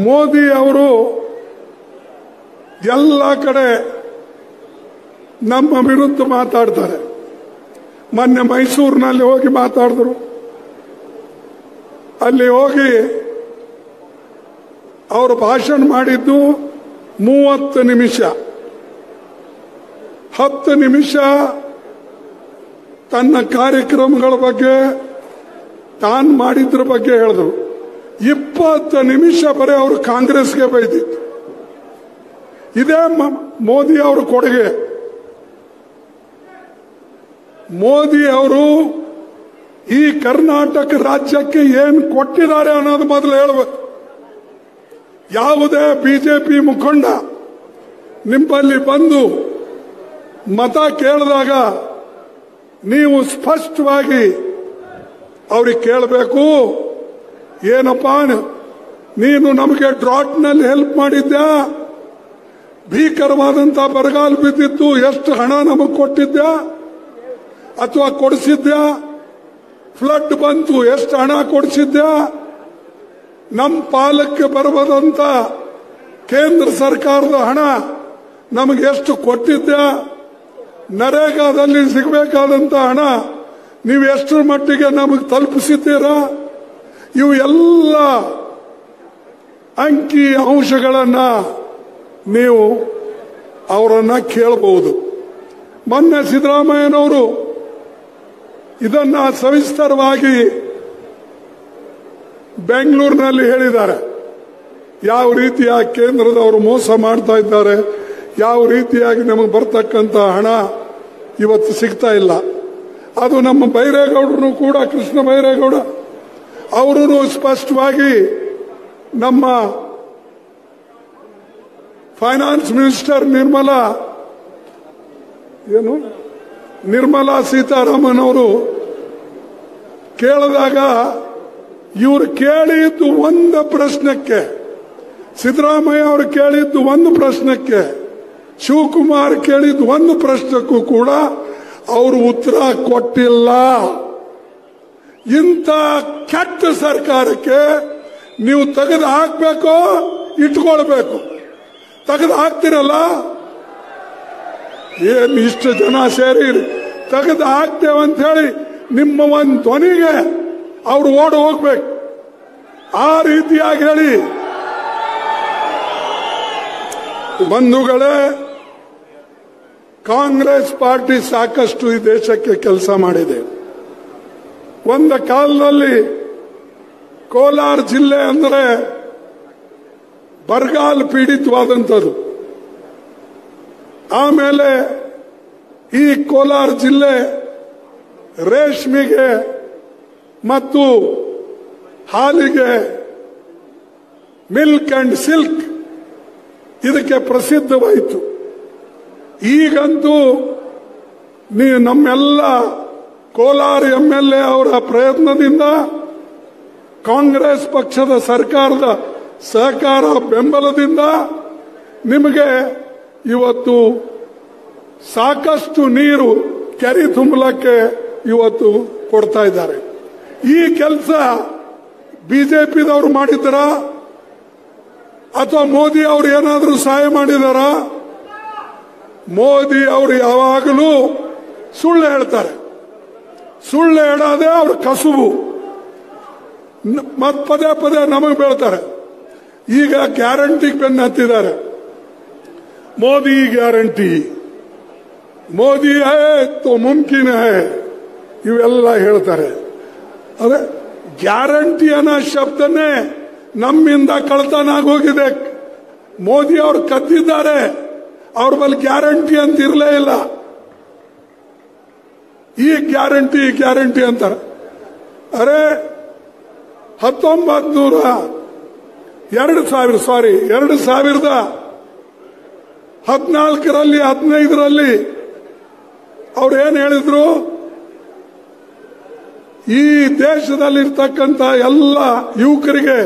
ಮೋದಿ ಅವರು ಎಲ್ಲ ಕಡೆ ನಮ್ಮ ವಿರುದ್ಧ ಮಾತಾಡ್ತಾರೆ. ಮೊನ್ನೆ ಮೈಸೂರಿನಲ್ಲಿ ಹೋಗಿ ಮಾತಾಡಿದ್ರು. ಅಲ್ಲಿ ಹೋಗಿ ಅವರು ಭಾಷಣ ಮಾಡಿದ್ದು 30 ನಿಮಿಷ. 10 ನಿಮಿಷ ತನ್ನ ಕಾರ್ಯಕ್ರಮಗಳ ಬಗ್ಗೆ ತಾನು ಮಾಡಿದ್ರ ಬಗ್ಗೆ ಹೇಳಿದ್ರು. 20 ನಿಮಿಷ ಬರೀ ಅವರು ಕಾಂಗ್ರೆಸ್ಗೆ ಬೈದಿತ್ತು. ಇದೇ ಮೋದಿ ಅವರ ಕೊಡುಗೆ. ಮೋದಿ ಅವರು ಈ ಕರ್ನಾಟಕ ರಾಜ್ಯಕ್ಕೆ ಏನು ಕೊಟ್ಟಿದ್ದಾರೆ ಅನ್ನೋದು ಮೊದಲು ಹೇಳಬೇಕು. ಯಾವುದೇ ಬಿಜೆಪಿ ಮುಖಂಡ ನಿಮ್ಮಲ್ಲಿ ಬಂದು ಮತ ಕೇಳಿದಾಗ ನೀವು ಸ್ಪಷ್ಟವಾಗಿ ಅವ್ರಿಗೆ ಕೇಳಬೇಕು, ಏನಪ್ಪಾ ನೀನು ನಮಗೆ ಡ್ರಾಟ್ನಲ್ಲಿ ಹೆಲ್ಪ್ ಮಾಡಿದ್ಯಾ, ಭೀಕರವಾದಂತಹ ಬರಗಾಲ ಬಿದ್ದಿತ್ತು, ಎಷ್ಟು ಹಣ ನಮಗೆ ಕೊಟ್ಟಿದ್ಯಾ ಅಥವಾ ಕೊಡಿಸಿದ್ಯಾ, ಫ್ಲಡ್ ಬಂತು ಎಷ್ಟು ಹಣ ಕೊಡಿಸಿದ್ಯಾ, ನಮ್ಮ ಪಾಲಕ್ಕೆ ಬರಬಹುದಂತ ಕೇಂದ್ರ ಸರ್ಕಾರದ ಹಣ ನಮಗೆ ಎಷ್ಟು ಕೊಟ್ಟಿದ್ಯಾ, ನರೇಗಾದಲ್ಲಿ ಸಿಗಬೇಕಾದಂತ ಹಣ ನೀವು ಎಷ್ಟರ ಮಟ್ಟಿಗೆ ನಮಗೆ ತಲುಪಿಸಿದ್ದೀರಾ, ಇವು ಎಲ್ಲ ಅಂಕಿ ಅಂಶಗಳನ್ನ ನೀವು ಅವರನ್ನ ಕೇಳಬಹುದು. ಮೊನ್ನೆ ಸಿದ್ದರಾಮಯ್ಯನವರು ಇದನ್ನ ಸವಿಸ್ತರವಾಗಿ ಬೆಂಗಳೂರಿನಲ್ಲಿ ಹೇಳಿದ್ದಾರೆ. ಯಾವ ರೀತಿಯ ಕೇಂದ್ರದವರು ಮೋಸ ಮಾಡ್ತಾ ಇದ್ದಾರೆ, ಯಾವ ರೀತಿಯಾಗಿ ನಮಗೆ ಬರ್ತಕ್ಕಂಥ ಹಣ ಇವತ್ತು ಸಿಗ್ತಾ ಇಲ್ಲ. ಅದು ನಮ್ಮ ಬೈರೇಗೌಡರು ಕೂಡ, ಕೃಷ್ಣ ಬೈರೇಗೌಡ ಅವರು ಸ್ಪಷ್ಟವಾಗಿ ನಮ್ಮ ಫೈನಾನ್ಸ್ ಮಿನಿಸ್ಟರ್ ನಿರ್ಮಲಾ ಸೀತಾರಾಮನ್ ಅವರು ಕೇಳಿದಾಗ ಇವರು ಕೇಳಿದ್ದು ಒಂದು ಪ್ರಶ್ನಕ್ಕೆ, ಸಿದ್ದರಾಮಯ್ಯ ಅವರು ಕೇಳಿದ್ದು ಒಂದು ಪ್ರಶ್ನಕ್ಕೆ, ಶಿವಕುಮಾರ್ ಕೇಳಿದ್ದು ಒಂದು ಪ್ರಶ್ನಕ್ಕೂ ಕೂಡ ಅವರು ಉತ್ತರ ಕೊಟ್ಟಿಲ್ಲ. ಇಂಥ ಕೆಟ್ಟ ಸರ್ಕಾರಕ್ಕೆ ನೀವು ತೆಗೆದು ಹಾಕಬೇಕು, ಇಟ್ಕೊಳ್ಬೇಕು. ತೆಗೆದು ಹಾಕ್ತಿರಲ್ಲ, ಏನ್ ಇಷ್ಟು ಜನ ಸೇರಿ ತೆಗೆದು ಹಾಕ್ತೇವಂತ ಹೇಳಿ ನಿಮ್ಮ ಒಂದು ಧ್ವನಿಗೆ ಅವರು ಓಡಿ ಹೋಗ್ಬೇಕು. ಆ ರೀತಿಯಾಗಿ ಹೇಳಿ ಬಂಧುಗಳೇ, ಕಾಂಗ್ರೆಸ್ ಪಾರ್ಟಿ ಸಾಕಷ್ಟು ಈ ದೇಶಕ್ಕೆ ಕೆಲಸ ಮಾಡಿದೆ. ಒಂದು ಕಾಲದಲ್ಲಿ ಕೋಲಾರ ಜಿಲ್ಲೆ ಅಂದರೆ ಬರಗಾಲ ಪೀಡಿತವಾದಂಥದ್ದು. ಆಮೇಲೆ ಈ ಕೋಲಾರ ಜಿಲ್ಲೆ ರೇಷ್ಮೆಗೆ ಮತ್ತು ಹಾಲಿಗೆ, ಮಿಲ್ಕ್ ಅಂಡ್ ಸಿಲ್ಕ್ ಇದಕ್ಕೆ ಪ್ರಸಿದ್ಧವಾಯಿತು. ಈಗಂತೂ ನಮ್ಮೆಲ್ಲ ಕೋಲಾರ MLA ಅವರ ಪ್ರಯತ್ನದಿಂದ, ಕಾಂಗ್ರೆಸ್ ಪಕ್ಷದ ಸರ್ಕಾರದ ಸಹಕಾರ ಬೆಂಬಲದಿಂದ ನಿಮಗೆ ಇವತ್ತು ಸಾಕಷ್ಟು ನೀರು ಕೆರೆ ತುಂಬಲಕ್ಕೆ ಇವತ್ತು ಕೊಡ್ತಾ ಇದ್ದಾರೆ. ಈ ಕೆಲಸ ಬಿಜೆಪಿದವರು ಮಾಡಿದ್ದಾರಾ ಅಥವಾ ಮೋದಿ ಅವರು ಏನಾದರೂ ಸಹಾಯ ಮಾಡಿದಾರಾ? ಮೋದಿ ಅವರು ಯಾವಾಗಲೂ ಸುಳ್ಳು ಹೇಳ್ತಾರೆ. ಸುಳ್ಳು ಹೇಳೋದೇ ಅವ್ರ ಕಸುಬು. ಮತ್ ಪದೇ ಪದೇ ನಮಗೆ ಬೀಳ್ತಾರೆ. ಈಗ ಗ್ಯಾರಂಟಿಗೆ ಬೆನ್ನು ಹತ್ತಿದ್ದಾರೆ. ಮೋದಿ ಗ್ಯಾರಂಟಿ, ಮೋದಿ ಹೈ ತೋ ಮುಮ್ಕಿನ್ ಹೈ, ಇವೆಲ್ಲ ಹೇಳ್ತಾರೆ. ಅದೇ ಗ್ಯಾರಂಟಿ ಅನ್ನೋ ಶಬ್ದನೇ ನಮ್ಮಿಂದ ಕಳ್ತನ ಆಗೋಗಿದೆ. ಮೋದಿ ಅವರು ಕದ್ದಿದ್ದಾರೆ, ಅವ್ರ ಬಳಿ ಗ್ಯಾರಂಟಿ ಅಂತ ಇರಲೇ ಇಲ್ಲ. ಈ ಗ್ಯಾರಂಟಿ ಗ್ಯಾರಂಟಿ ಅಂತಾರೆ. ಅರೆ 2014ರಲ್ಲಿ 15ರಲ್ಲಿ ಅವ್ರು ಏನ್ ಹೇಳಿದ್ರು? ಈ ದೇಶದಲ್ಲಿರ್ತಕ್ಕಂಥ ಎಲ್ಲ ಯುವಕರಿಗೆ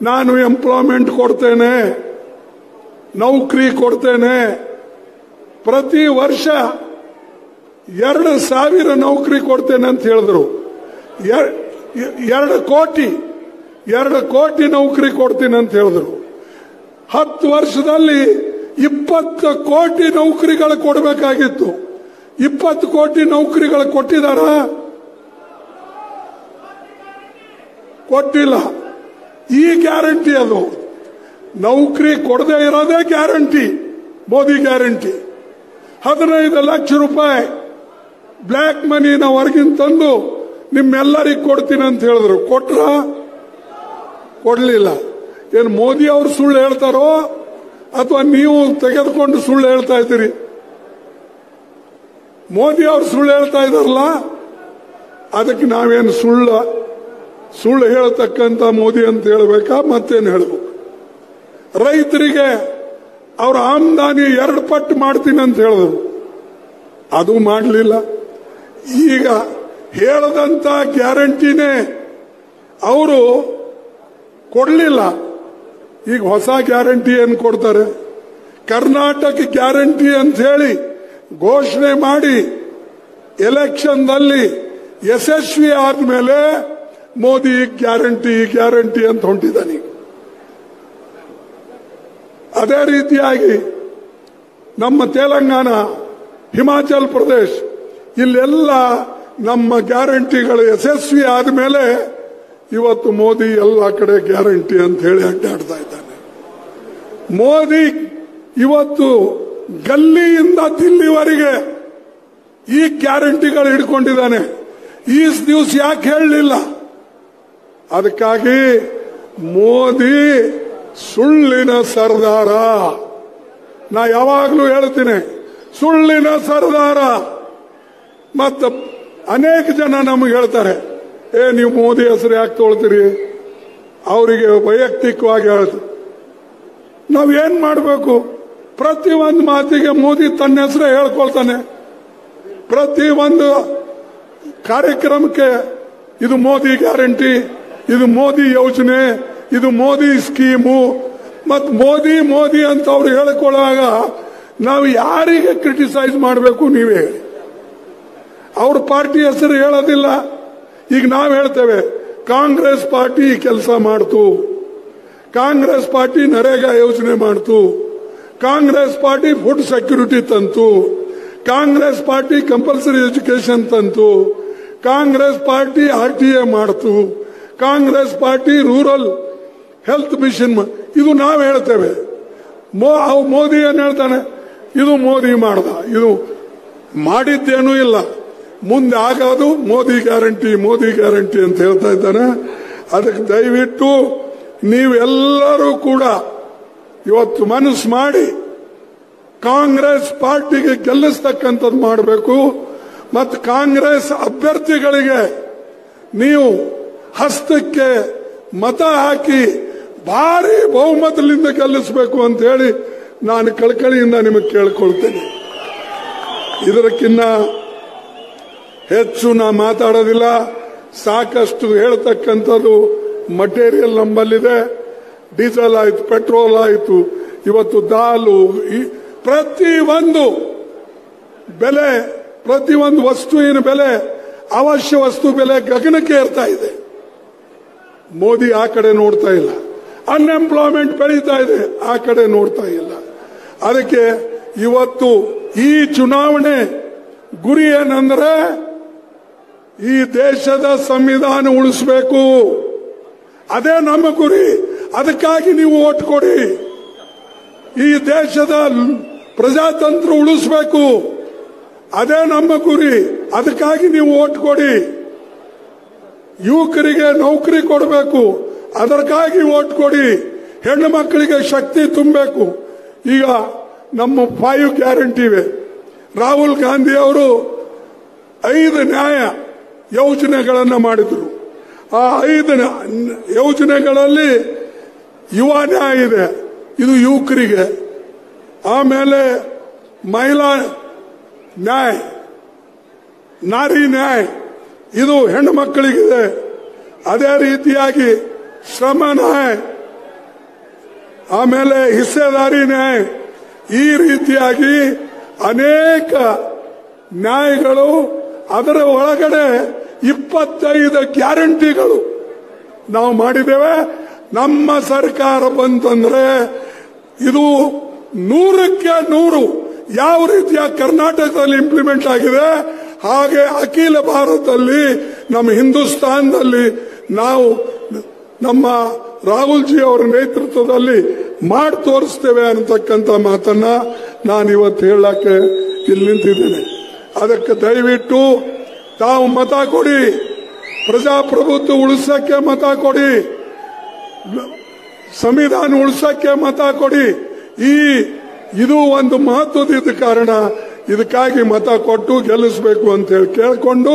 ನಾನು ಎಂಪ್ಲಾಯ್ಮೆಂಟ್ ಕೊಡ್ತೇನೆ, ನೌಕರಿ ಕೊಡ್ತೇನೆ, ಪ್ರತಿ ವರ್ಷ 2,000 ನೌಕರಿ ಕೊಡ್ತೇನೆ ಅಂತ ಹೇಳಿದ್ರು. 2 ಕೋಟಿ 2 ಕೋಟಿ ನೌಕರಿ ಕೊಡ್ತೀನಿ ಅಂತ ಹೇಳಿದ್ರು. 10 ವರ್ಷದಲ್ಲಿ 20 ಕೋಟಿ ನೌಕರಿಗಳು ಕೊಡಬೇಕಾಗಿತ್ತು. 20 ಕೋಟಿ ನೌಕರಿಗಳು ಕೊಟ್ಟಿದಾರ? ಕೊಟ್ಟಿಲ್ಲ. ಈ ಗ್ಯಾರಂಟಿ ಅದು. ನೌಕರಿ ಕೊಡದೇ ಇರೋದೇ ಗ್ಯಾರಂಟಿ, ಮೋದಿ ಗ್ಯಾರಂಟಿ. 15 ಲಕ್ಷ ರೂಪಾಯಿ ಬ್ಲ್ಯಾಕ್ ಮನಿನ ಹೊರಗಿನ ತಂದು ನಿಮ್ಮೆಲ್ಲರಿಗೆ ಕೊಡ್ತೀನಿ ಅಂತ ಹೇಳಿದ್ರು. ಕೊಟ್ರ? ಕೊಡ್ಲಿಲ್ಲ. ಏನು ಮೋದಿ ಅವರು ಸುಳ್ಳು ಹೇಳ್ತಾರೋ ಅಥವಾ ನೀವು ತೆಗೆದುಕೊಂಡು ಸುಳ್ಳು ಹೇಳ್ತಾ ಇದ್ದೀರಿ? ಮೋದಿ ಅವರು ಸುಳ್ಳು ಹೇಳ್ತಾ ಇದಾರಲ್ಲ, ಅದಕ್ಕೆ ನಾವೇನು ಸುಳ್ಳು ಹೇಳತಕ್ಕಂತ ಮೋದಿ ಅಂತ ಹೇಳಬೇಕಾ? ಮತ್ತೇನು ಹೇಳಬೇಕು? ರೈತರಿಗೆ ಅವರ ಆಮದಾನಿ 2 ಪಟ್ಟು ಮಾಡ್ತೀನಿ ಅಂತ ಹೇಳಿದ್ರು, ಅದು ಮಾಡಲಿಲ್ಲ. ಈಗ ಹೇಳದಂತ ಗ್ಯಾರಂಟಿನೇ ಅವರು ಕೊಡಲಿಲ್ಲ. ಈಗ ಹೊಸ ಗ್ಯಾರಂಟಿ ಏನು ಕೊಡ್ತಾರೆ? ಕರ್ನಾಟಕ ಗ್ಯಾರಂಟಿ ಅಂತ ಹೇಳಿ ಘೋಷಣೆ ಮಾಡಿ ಎಲೆಕ್ಷನ್ದಲ್ಲಿ ಯಶಸ್ವಿ ಆದ್ಮೇಲೆ ಮೋದಿ ಗ್ಯಾರಂಟಿ ಅಂತ ಹೊಂಟಿದ್ದಾನೆ. ಅದೇ ರೀತಿಯಾಗಿ ನಮ್ಮ ತೆಲಂಗಾಣ, ಹಿಮಾಚಲ್ ಪ್ರದೇಶ್, ಇಲ್ಲೆಲ್ಲ ನಮ್ಮ ಗ್ಯಾರಂಟಿಗಳು ಯಶಸ್ವಿ ಆದ್ಮೇಲೆ ಇವತ್ತು ಮೋದಿ ಎಲ್ಲ ಕಡೆ ಗ್ಯಾರಂಟಿ ಅಂತ ಹೇಳಿ ಅಡ್ಡಾಡ್ತಾ ಇದ್ದಾನೆ. ಮೋದಿ ಇವತ್ತು ಗಲ್ಲಿಯಿಂದ ದಿಲ್ಲಿವರೆಗೆ ಈ ಗ್ಯಾರಂಟಿಗಳು ಹಿಡ್ಕೊಂಡಿದ್ದಾನೆ. ಈ ದಿವಸ ಯಾಕೆ ಹೇಳಲಿಲ್ಲ? ಅದಕ್ಕಾಗಿ ಮೋದಿ ಸುಳ್ಳಿನ ಸರ್ದಾರ. ನಾ ಯಾವಾಗಲೂ ಹೇಳ್ತೀನಿ, ಸುಳ್ಳಿನ ಸರ್ದಾರ. ಮತ್ತ ಅನೇಕ ಜನ ನಮಗೆ ಹೇಳ್ತಾರೆ, ನೀವು ಮೋದಿ ಹೆಸರು ಯಾಕೆ ತೊಳ್ತೀರಿ? ಅವರಿಗೆ ವೈಯಕ್ತಿಕವಾಗಿ ಹೇಳ್ತೀವಿ. ನಾವೇನ್ ಮಾಡಬೇಕು? ಪ್ರತಿ ಒಂದು ಮಾತಿಗೆ ಮೋದಿ ತನ್ನ ಹೆಸರೇ ಹೇಳ್ಕೊಳ್ತಾನೆ. ಪ್ರತಿ ಒಂದು ಕಾರ್ಯಕ್ರಮಕ್ಕೆ ಇದು ಮೋದಿ ಗ್ಯಾರಂಟಿ, ಇದು ಮೋದಿ ಯೋಜನೆ, ಇದು ಮೋದಿ ಸ್ಕೀಮು, ಮತ್ ಮೋದಿ ಅಂತ ಅವ್ರು ಹೇಳಿಕೊಳ್ಳುವಾಗ ನಾವು ಯಾರಿಗೆ ಕ್ರಿಟಿಸೈಸ್ ಮಾಡಬೇಕು? ನೀವೇ ಹೇಳಿ. ಅವ್ರ ಪಾರ್ಟಿ ಹೆಸರು ಹೇಳೋದಿಲ್ಲ. ಈಗ ನಾವು ಹೇಳ್ತೇವೆ, ಕಾಂಗ್ರೆಸ್ ಪಾರ್ಟಿ ಕೆಲಸ ಮಾಡ್ತು, ಕಾಂಗ್ರೆಸ್ ಪಾರ್ಟಿ ನರೇಗಾ ಯೋಜನೆ ಮಾಡ್ತು, ಕಾಂಗ್ರೆಸ್ ಪಾರ್ಟಿ ಫುಡ್ ಸೆಕ್ಯೂರಿಟಿ ತಂತು, ಕಾಂಗ್ರೆಸ್ ಪಾರ್ಟಿ ಕಂಪಲ್ಸರಿ ಎಜುಕೇಶನ್ ತಂತು, ಕಾಂಗ್ರೆಸ್ ಪಾರ್ಟಿ RTA ಮಾಡ್ತು, Congress party rural health mission. ಇದು ನಾವು ಹೇಳ್ತೇವೆ. ಮೋದಿ ಏನ್ ಹೇಳ್ತಾನೆ? ಇದು ಮೋದಿ ಮಾಡ್ದ, ಇದು ಮಾಡಿದ್ದೇನೂ ಇಲ್ಲ, ಮುಂದೆ ಆಗೋದು ಮೋದಿ ಗ್ಯಾರಂಟಿ ಅಂತ ಹೇಳ್ತಾ ಇದ್ದಾನೆ. ಅದಕ್ಕೆ ದಯವಿಟ್ಟು ನೀವೆಲ್ಲರೂ ಕೂಡ ಇವತ್ತು ಮನಸ್ಸು ಮಾಡಿ ಕಾಂಗ್ರೆಸ್ ಪಾರ್ಟಿಗೆ ಗೆಲ್ಲಿಸ್ತಕ್ಕಂಥದ್ದು ಮಾಡಬೇಕು. ಮತ್ತು ಕಾಂಗ್ರೆಸ್ ಅಭ್ಯರ್ಥಿಗಳಿಗೆ ನೀವು ಹಸ್ತಕ್ಕೆ ಮತ ಹಾಕಿ ಭಾರಿ ಬಹುಮತದಿಂದ ಗೆಲ್ಲಿಸಬೇಕು ಅಂತ ಹೇಳಿ ನಾನು ಕಳಕಳಿಯಿಂದ ನಿಮಗೆ ಕೇಳ್ಕೊಳ್ತೇನೆ. ಇದಕ್ಕಿನ್ನ ಹೆಚ್ಚು ನಾ ಮಾತಾಡೋದಿಲ್ಲ. ಸಾಕಷ್ಟು ಹೇಳ್ತಕ್ಕಂಥದ್ದು ಮಟೀರಿಯಲ್ ನಮ್ಮಲ್ಲಿದೆ. ಡೀಸೆಲ್ ಆಯ್ತು, ಪೆಟ್ರೋಲ್ ಆಯ್ತು, ಇವತ್ತು ದಾಲು, ಪ್ರತಿಯೊಂದು ಬೆಲೆ, ಪ್ರತಿಯೊಂದು ವಸ್ತುವಿನ ಬೆಲೆ, ಅವಶ್ಯ ವಸ್ತು ಬೆಲೆ ಗಗನಕ್ಕೆ ಏರ್ತಾ ಇದೆ. ಮೋದಿ ಆ ಕಡೆ ನೋಡ್ತಾ ಇಲ್ಲ. ಅನ್ಎಂಪ್ಲಾಯ್ಮೆಂಟ್ ಬೆಳೀತಾ ಇದೆ, ಆ ಕಡೆ ನೋಡ್ತಾ ಇಲ್ಲ. ಅದಕ್ಕೆ ಇವತ್ತು ಈ ಚುನಾವಣೆ ಗುರಿ ಏನಂದ್ರೆ ಈ ದೇಶದ ಸಂವಿಧಾನ ಉಳಿಸಬೇಕು. ಅದೇ ನಮ್ಮ ಗುರಿ. ಅದಕ್ಕಾಗಿ ನೀವು ಓಟ್ ಕೊಡಿ. ಈ ದೇಶದ ಪ್ರಜಾತಂತ್ರ ಉಳಿಸಬೇಕು, ಅದೇ ನಮ್ಮ ಗುರಿ. ಅದಕ್ಕಾಗಿ ನೀವು ಓಟ್ ಕೊಡಿ. ಯುವಕರಿಗೆ ನೌಕರಿ ಕೊಡಬೇಕು, ಅದಕ್ಕಾಗಿ ಓಟ್ ಕೊಡಿ. ಹೆಣ್ಣು ಮಕ್ಕಳಿಗೆ ಶಕ್ತಿ ತುಂಬಬೇಕು. ಈಗ ನಮ್ಮ 5 ಗ್ಯಾರಂಟಿ ಇವೆ. ರಾಹುಲ್ ಗಾಂಧಿ ಅವರು 5 ನ್ಯಾಯ ಯೋಜನೆಗಳನ್ನು ಮಾಡಿದ್ರು. ಆ 5 ಯೋಜನೆಗಳಲ್ಲಿ ಯುವ ನ್ಯಾಯ ಇದೆ, ಇದು ಯುವಕರಿಗೆ. ಆಮೇಲೆ ಮಹಿಳಾ ನ್ಯಾಯ, ನಾರಿ ನ್ಯಾಯ, ಇದು ಹೆಣ್ಣು ಮಕ್ಕಳಿಗಿದೆ. ಅದೇ ರೀತಿಯಾಗಿ ಶ್ರಮ ನ್ಯಾಯ, ಆಮೇಲೆ ಹಿಸ್ಸೆದಾರಿ ನ್ಯಾಯ, ಈ ರೀತಿಯಾಗಿ ಅನೇಕ ನ್ಯಾಯಗಳು. ಅದರ ಒಳಗಡೆ 25 ಗ್ಯಾರಂಟಿಗಳು ನಾವು ಮಾಡಿದ್ದೇವೆ. ನಮ್ಮ ಸರ್ಕಾರ ಬಂತಂದ್ರೆ ಇದು 100ಕ್ಕೆ 100 ಯಾವ ರೀತಿಯ ಕರ್ನಾಟಕದಲ್ಲಿ ಇಂಪ್ಲಿಮೆಂಟ್ ಆಗಿದೆ ಹಾಗೆ ಅಖಿಲ ಭಾರತದಲ್ಲಿ ನಮ್ಮ ಹಿಂದೂಸ್ತಾನದಲ್ಲಿ ನಾವು ನಮ್ಮ ರಾಹುಲ್ ಜಿ ಅವರ ನೇತೃತ್ವದಲ್ಲಿ ಮಾಡಿ ತೋರಿಸ್ತೇವೆ ಅನ್ನತಕ್ಕಂಥ ಮಾತನ್ನ ನಾನು ಇವತ್ತು ಹೇಳಕ್ಕೆ ಇಲ್ಲಿ ನಿಂತಿದ್ದೇನೆ. ಅದಕ್ಕೆ ದಯವಿಟ್ಟು ತಾವು ಮತ ಕೊಡಿ, ಪ್ರಜಾಪ್ರಭುತ್ವ ಉಳಿಸಕ್ಕೆ ಮತ ಕೊಡಿ, ಸಂವಿಧಾನ ಉಳಿಸಕ್ಕೆ ಮತ ಕೊಡಿ. ಇದು ಒಂದು ಮಹತ್ವದ ಕಾರಣ. ಇದಕ್ಕಾಗಿ ಮತ ಕೊಟ್ಟು ಗೆಲ್ಲಿಸಬೇಕು ಅಂತ ಹೇಳಿ ಕೇಳಿಕೊಂಡು